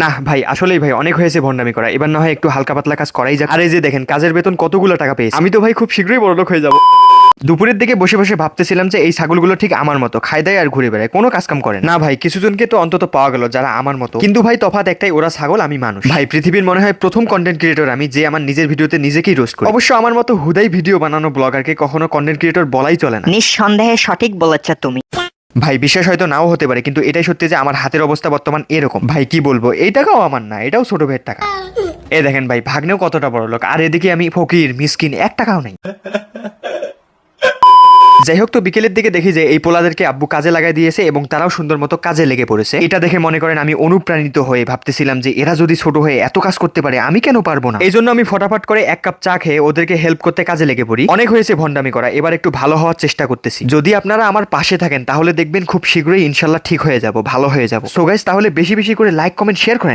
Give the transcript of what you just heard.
না ভাই, আসলেই ভাই অনেক হয়েছে ভন্ডামি করা, এবার না হয় একটু হালকা পাতলা কাজ করাই যাক। আর এই যে দেখেন কাজের বেতন কতগুলো টাকা পেয়েছি, আমি তো ভাই খুব শীঘ্রই বড়লোক হয়ে যাব। দুপুরের দিকে বসে বসে ভাবতেছিলাম যে এই ছাগলগুলো ঠিক আমার মতো খায় দায় আর ঘুরে বেড়ায়, কোনো কাজ কাম করে না। ভাই কিছুজনকে তো অন্তত পাওয়া গেল যারা আমার মতো, কিন্তু ভাই তফাৎ একটাই, ওরা ছাগল আমি মানুষ। ভাই পৃথিবীর মনে হয় প্রথম কন্টেন্ট ক্রিয়েটর আমি যে আমার নিজের ভিডিওতে নিজেকেই রোস্ট করি। অবশ্য আমার মতো হুদাই ভিডিও বানানো ব্লগারকে কখনো কন্টেন্ট ক্রিয়েটর বলাই চলে না। নিঃসন্দেহে সঠিক বলেছ তুমি। ভাই বিশ্বাস হয়তো নাও হতে পারে, কিন্তু এটাই সত্যি যে আমার হাতের অবস্থা বর্তমান এরকম। ভাই কি বলবো, এই টাকাও আমার না, এটাও ছোট ভাইয়ের টাকা। এ দেখেন ভাই, ভাগ্নেও কতটা বড় লোক, আর এদিকে আমি ফকির মিসকিন, 1 টাকাও নেই। যাই হোক, তো বিকেলের দিকে দেখি যে এই পোলাদেরকে আব্বু কাজে লাগাই দিয়েছে এবং তারাও সুন্দর মতো কাজে লেগে পড়েছে। এটা দেখে মনে করেন আমি অনুপ্রাণিত হয়ে ভাবতেছিলাম যে এরা যদি ছোট হয়ে এত কাজ করতে পারে, আমি কেন পারবো না। এই জন্য আমি ফটাফট করে 1 কাপ চা খেয়ে ওদেরকে হেল্প করতে কাজে লেগে পড়ি। অনেক হয়েছে ভন্ডামি করা, এবার একটু ভালো হওয়ার চেষ্টা করতেছি। যদি আপনারা আমার পাশে থাকেন তাহলে দেখবেন খুব শীঘ্রই ইনশাল্লাহ ঠিক হয়ে যাব, ভালো হয়ে যাব। সো গাইস, তাহলে বেশি বেশি করে লাইক কমেন্ট শেয়ার করেন।